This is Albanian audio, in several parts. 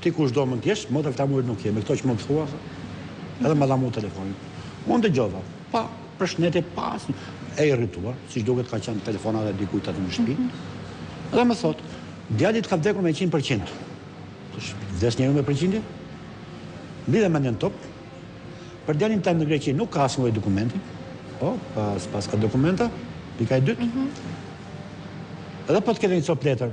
ti kush do më t'jesh, më të flamurit nuk je, me këto që më thua, edhe më dha mu telefonin. Unë dëgjova, pa përshëndetje, pa e irrituar, siç duket ka qenë telefonat e dikujt aty në shtëpi. Dhe më thot, djalit ka vdekur me 100%. Vdes njëri me përqindje? Mbidhe mendjen top. Për djalin tim në Greqi nuk ka asnjë dokumenti. Po, pas ka dokumenta, pika e dytë. Edhe po të ketë një copë letër,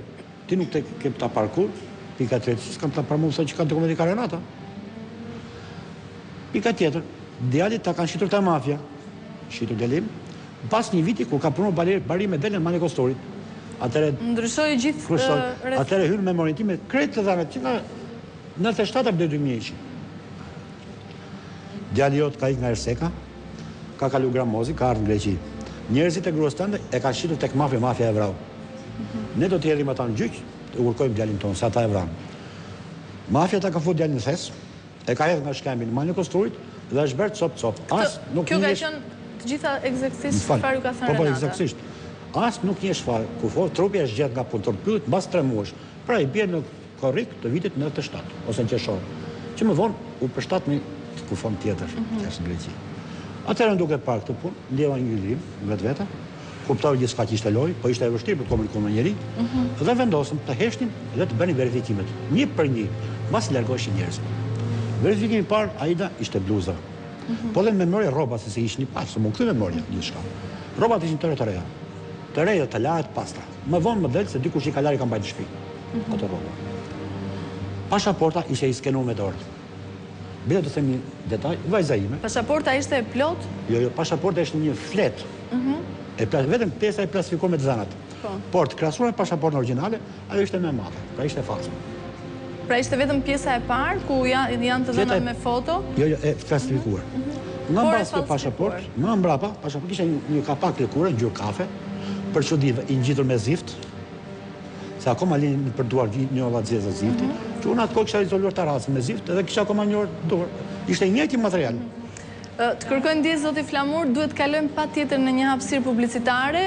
ti nuk të ke ta parkur, pika e tretë, s'kam ta parmu sa që ka dokumenti ka Renata. Pika tjetër, djalit ta kanë shitur ta mafia. Shitur djalim, pas një viti kur ka punuar bari me delën Mani Kostorit. Atëre ndryshoi gjithë atëre hyn me memorinë time krejt të dhënat që nga 97 deri 2001. Djali jot ka ikë nga Erseka, ka kalu gramozi, ka ardhur në Greqi. Njerëzit e gruas tënde e kanë shitur tek mafia e vrau. Ne do të hedhim ata në gjyq, të urkojmë djalin ton, sa ata e vranë. Mafia ta ka futur djalin në thes, e ka hedhur nga shkëmbi në Mani Kostorit dhe është bërë cop. As nuk kjo ka qenë të gjitha eksaktësisht çfarë ju ka thënë Renata. Po, eksaktësisht. As nuk njesh fare, kufor, trupi është gjetë nga punëtor mbas 3 muaj. Pra i bie në korrik të vitit 97 ose në qershor. Që më vonë u përshtat në kufon tjetër, jashtë Greqi. Atëherë duke parë këtë punë, ndjeva një ngjilim vetvete, kuptova gjithçka që ishte lojë, po ishte e vështirë për të komunikuar me njëri, dhe vendosëm të heshtin dhe të bënin verifikimet, një për një, mbas largoheshin njerëzit. Verifikimi i parë, Aida, ishte bluza. Po dhe në memorie rrobat se ishin i pasur, më kthy memoria gjithçka. Rrobat ishin të reja. Të reja, të lahet, pastra. Më vonë më del se dikush i kalari ka mbajtur në shtëpi. Ato rroba. Pasaporta ishte i skenuar me dorë. Bile të them një detaj, vajza ime. Pasaporta ishte e plot? Jo, pasaporta ishte një flet. Vetëm pjesa e plastifikuar me të zanat. Por të krahasuar me pasaportën origjinale, ajo ishte më e madhe. Pra ishte falso. Pra ishte vetëm pjesa e parë ku janë të dhëna me foto? Jo, e plastifikuar. Nga mbas të pasaport, më mbrapa, pasaport kishte një kapak lëkure, ngjyrë kafe, për çuditë i ngjitur me zift. Se akoma linë për duar një vallazeza zifti, që unë atë kohë kisha izoluar terrasën me zift edhe kisha akoma një orë dorë. Ishte i njëjti material. Të kërkoj ndjesë zoti Flamur, duhet kalojmë patjetër në një hapësirë publicitare.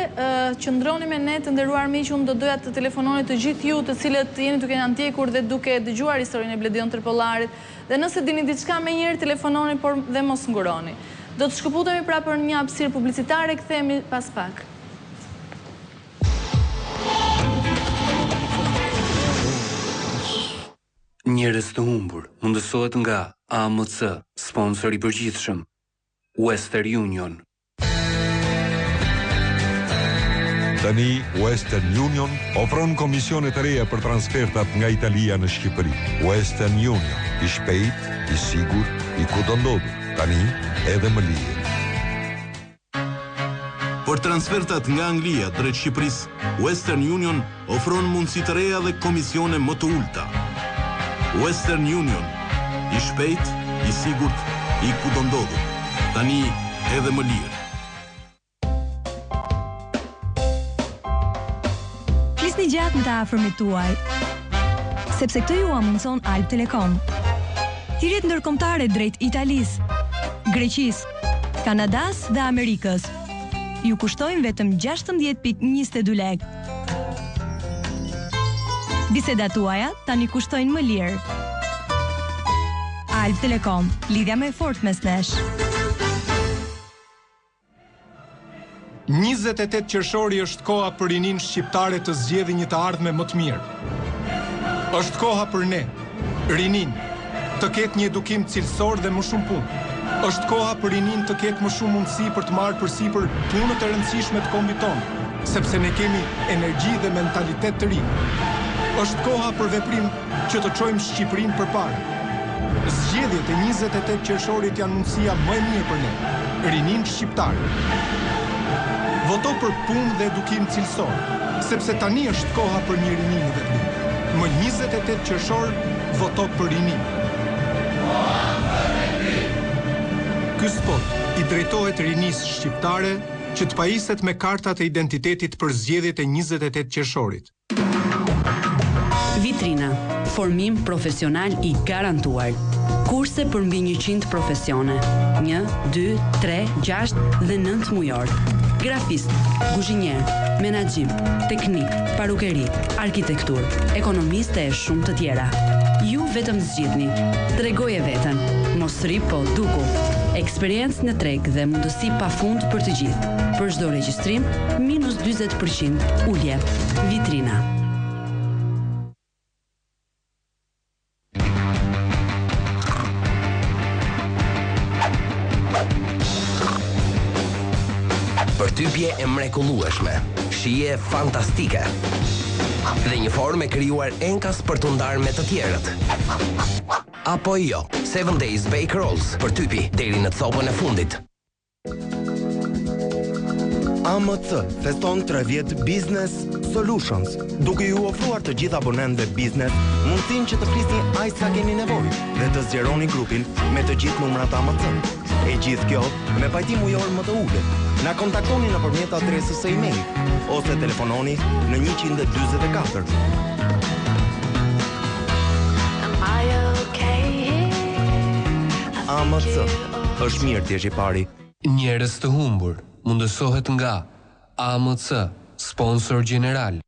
Qëndroni me ne, të nderuar miq, unë do doja të telefononi të gjithë ju, të cilët jeni duke na ndjekur dhe duke dëgjuar historinë e Bledion Tërpollarit, dhe nëse dini diçka më njëherë telefononi, por dhe mos nguroni. Do të shkëputemi pra për një hapësirë publicitare, kthehemi pas pak. Njerëz të humbur mundësohet nga AMC, sponsor i përgjithshëm, Western Union. Tani Western Union ofron komisione të reja për transfertat nga Italia në Shqipëri. Western Union, i shpejt, i sigur, i kudo ndodhur. Tani edhe më lirë. Për transfertat nga Anglia drejt Shqipërisë, Western Union ofron mundësi të reja dhe komisione më të ulta. Western Union, i shpejt, i sigurt, i kudo ndodhur. Tani edhe më lirë. Flisni gjatë në të afërmit tuaj, sepse këtë ju amundson Alp Telekom. Thirrjet ndërkombëtare drejt Italisë, Greqisë, Kanadas dhe Amerikës ju kushtojnë vetëm 16.22 lekë. Bisedat tuaja tani kushtojnë më lirë. Alp Telekom, lidhja më e fortë mes nesh. 28 qershori është koha për rinin shqiptare të zgjedhë një të ardhme më të mirë. Është koha për ne, rinin, të ketë një edukim cilësor dhe më shumë punë. Është koha për rinin të ketë më shumë mundësi për të marrë përsipër punët e rëndësishme të kombit tonë, sepse ne kemi energji dhe mentalitet të ri. Është koha për veprim që të çojmë Shqipërinë përpara. Zgjedhjet e 28 qershorit janë mundësia më e mirë për ne, rinin shqiptar. Voto për punë dhe edukim cilësor, sepse tani është koha për një rinin në veprim. Më 28 qershor, voto për rinin. Ky spot i drejtohet rinis shqiptare që të pajiset me kartat e identitetit për zgjedhjet e 28 qershorit. Vitrina, formim profesional i garantuar. Kurse për mbi 100 profesione. 1, 2, 3, 6 dhe 9 mujor. Grafist, kuzhinier, menaxhim, teknik, parukeri, arkitektur, ekonomiste e shumë të tjera. Ju vetëm zgjidhni. Tregoje veten. Mos rri, po duku. Eksperiencë në treg dhe mundësi pafund për të gjithë. Për çdo regjistrim, minus 40% ulje. Vitrina. Përtypje e mrekullueshme, shije fantastike dhe një formë e krijuar enkas për të ndarë me të tjerët. Apo jo, 7 Days Bake Rolls, përtypi deri në copën e fundit. AMC feston 3 vjet Business Solutions, duke ju ofruar të gjithë abonentëve business mundësinë që të flisni aq sa keni nevojë dhe të zgjeroni grupin me të gjithë numrat AMC. E gjithë kjo me pajtim ujor më të ulët. Na kontaktoni nëpërmjet adresës së email ose telefononi në 144. AMC, është mirë t'jesh i pari. Njerëz të humbur mundësohet nga AMC, sponsor general.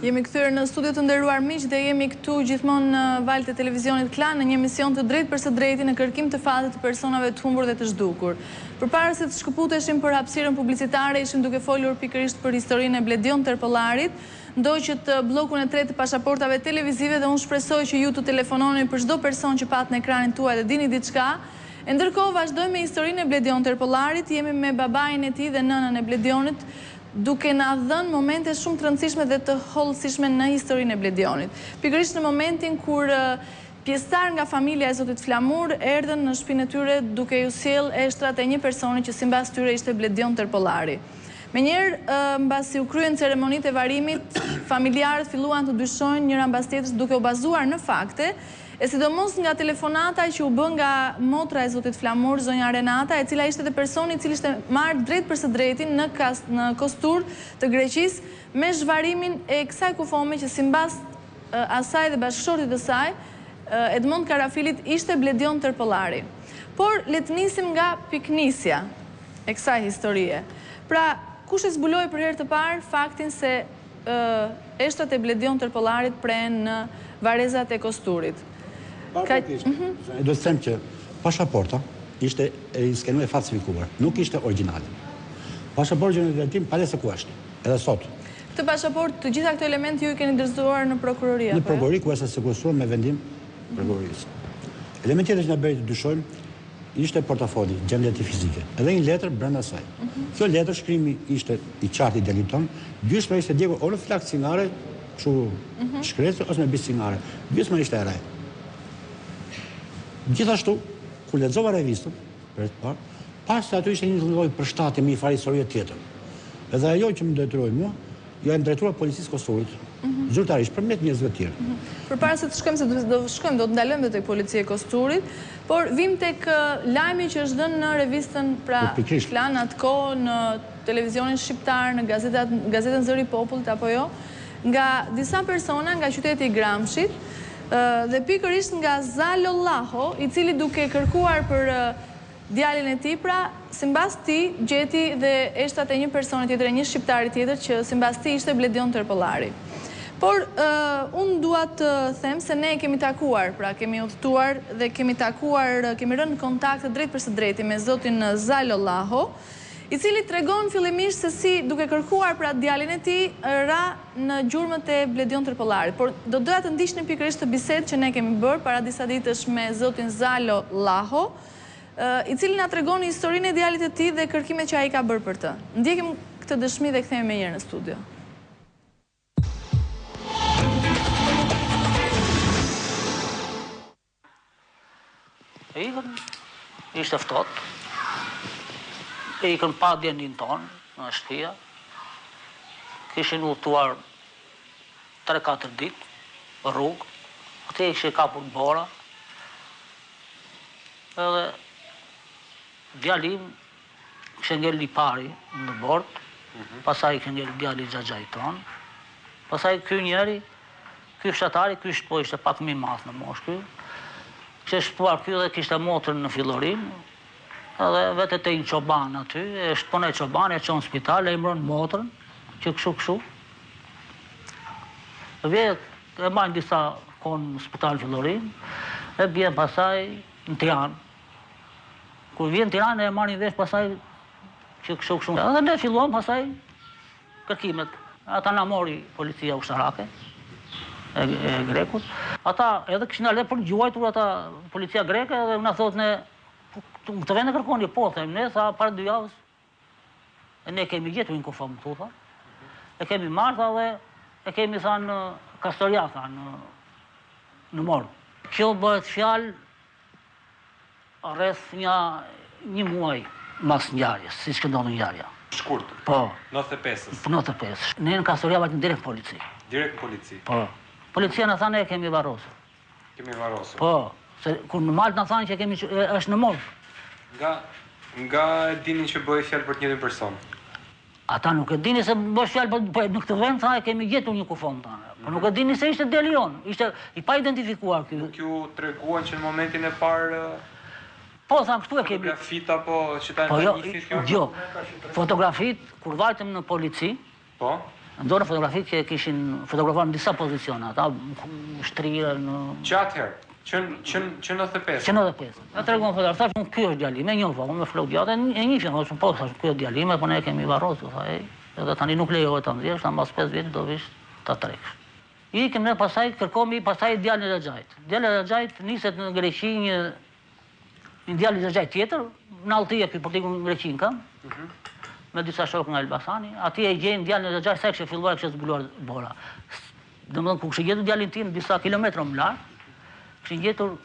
Jemi kthyer në studio të nderuar miq dhe jemi këtu gjithmonë në valët e televizionit Klan në një emision të drejtë për së drejti në kërkim të fatit të personave të humbur dhe të zhdukur. Përpara se të shkëputeshim për hapësirën publicitare, ishim duke folur pikërisht për historinë e Bledion Terpollarit, ndoqët bllokun e tretë të pasaportave televizive dhe unë shpresoj që ju të telefononi për çdo person që pat në ekranin tuaj dhe dini diçka. E ndërkohë vazhdojmë me historinë e Bledion Terpollarit, jemi me babain e tij dhe nënën e Bledionit, duke na dhënë momente shumë të rëndësishme dhe të hollësishme në historinë e Bledionit. Pikërisht në momentin kur pjesëtar nga familja e Zotit Flamur erdhën në shtëpinë e tyre duke ju sjellë eshtrat e një personi që sipas tyre ishte Bledion Terpollari. Menjëherë, mbasi u kryen ceremonitë e varimit, familjarët filluan të dyshojnë njëra mbas tjetrës duke u bazuar në fakte, e sidomos nga telefonata që u bën nga motra e zotit Flamur, zonja Renata, e cila ishte dhe personi i cili ishte marrë drejt për së drejtin në kostur të Greqisë, me zhvarimin e kësaj kufome që simbas asaj dhe bashkëshortit të saj, Edmond Karafilit ishte Bledion Tërpëllari. Por, le të nisim nga piknisja e kësaj historie. Pra, kush e zbuloi për herë të parë faktin se eshtrat e Bledion Tërpëllarit prehen në varezat e kosturit? Do të them që pasaporta ishte i skenuar falsifikuar, nuk ishte origjinale. Pasaporti në drejtim palese ku është, edhe sot. Këtë pasaport, të gjitha këto elemente ju i keni dorëzuar në prokurori apo? Në prokurori ku është sekuestruar me vendim prokurorisë. Elementi tjetër që na bëri të dyshojmë ishte portafoli, gjendja fizike, edhe një letër brenda saj. Kjo letër shkrimi ishte i qartë i djalit ton, gjysma ishte djegur ose flak cigare, kështu shkretër ose me bis cigare. Gjysma ishte e re. Gjithashtu, kur lexova revistën, për të parë, pas se aty ishte një lloj përshtatje me një farë historie tjetër. Edhe ajo që më detyroi mua, jo e drejtuar policisë kosturit, zyrtarisht përmet njerëzve të tjerë. Përpara se të shkojmë, se do të ndalojmë te policia e kosturit, por vim tek lajmi që është dhënë në revistën pra Flan atko në televizionin shqiptar, në gazetën Zëri i Popullit apo jo, nga disa persona nga qyteti i Gramshit, dhe pikërisht nga Zalo Llaho, i cili duke kërkuar për djalin e tij, pra simbas tij gjeti dhe eshtrat e një personi tjetër, e një shqiptari tjetër që simbas tij ishte Bledion Tërpëllari. Por unë dua të them se ne kemi takuar, pra kemi udhëtuar dhe kemi rënë në kontakt drejt për së drejti me zotin Zalo Llaho, i cili tregon fillimisht se si duke kërkuar pra djalin e tij ra në gjurmët e Bledion Tërpëllarit. Por do doja të ndiqnim pikërisht të bisedë që ne kemi bërë para disa ditësh me zotin Zalo Llaho, i cili na tregon historinë e djalit të tij dhe kërkimet që ai ka bërë për të. Ndjekim këtë dëshmi dhe kthehemi më njëherë në studio. Ishte ftohtë. Ikën pa djenin tonë në shtëpia. Kishin udhëtuar 3-4 ditë rrugë. Atë ishe kapur bora. Edhe djalim kishte ngel lipari në bord. Pastaj kishte ngel djali xhaxhai tonë. Pastaj ky njeri, ky fshatari, ky ishte pak më i madh në moshë ky. Kishte shtuar ky dhe kishte motrën në fillorim. Edhe vetë te një çoban aty, e shpone çoban, e çon në spital, e imron motrën, që kështu. Vjet, e majnë disa kohë në spital fillorim, e bjen pasaj në Tiranë. Kur vjen në Tiranë, e marrin vesh pasaj që kështu. Edhe ne filluam pasaj kërkimet. Ata na mori policia ushtarake, e Grekut. Ata edhe kishin ale për gjuajtur ata policia greke, edhe na thotë ne të vende kërkoni, po, them ne, sa para 2 javës, e ne kemi gjetur një kufam, thuta, e kemi marrë dhe e kemi thanë Kastoria, thanë, në morë. Kjo bëhet fjalë rreth një muaj mas ngjarjes, siç që ndodhi ngjarja. Shkurt? Po. 95-ës? 95. Ne në Kastoria vajtëm direkt në polici. Direkt në polici? Po. Policia në thanë e kemi varrosur. Kemi varrosur? Po. Se kur në malë në thanë që kemi është në morë. Nga e dini që bëhe fjallë për të njëtin person? Ata nuk e dini se bëhe fjallë për në këtë vend, tha e kemi gjetur një kufon të anë. Por nuk e dini se ishte delion, ishte i pa identifikuar kjo. Nuk ju treguan që në momentin e parë... Po, thamë, këtu e kemi... Fotografit apo që ta e njësit kjo? Jo, fotografit, kur vajtëm në polici, ndorë fotografit që kishin fotografuar në disa pozicione, ata shtrirë në... Që atëherë? Që 95? Që 95. E të regonë fotografit, thashë, kjo është djalime, një vogë, me flok djate, e një fjën, thashë, po, thashë, kjo është djalime, po ne kemi varrosu, thaj, edhe tani nuk lejohet të nëzirë, sa mbas 5 vjetë do vish të treksh. Ikim ne pasaj, kërkomi pasaj djalin e Xhaxhait. Djalin e Xhaxhait niset në Greqi një djalin e Xhaxhait tjetër, në Alltia, për tikun në Greqin kam, me disa shokë nga Elbasani, ati e gjejnë djalin e Xhaxhait, sa kështë filluar kështë zbuluar bora. Domethënë ku kështë gjetur djalin tim disa kilometra më larg, kështë gjetur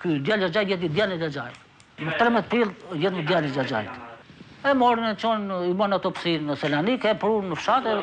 ky djalin e Xhaxhait, gjetur djalin e Xhaxhait. Në 13 prill gjetëm djalin e Xhaxhait. E morën e qonë, i bën autopsi në Selanik, e pru në fshatë,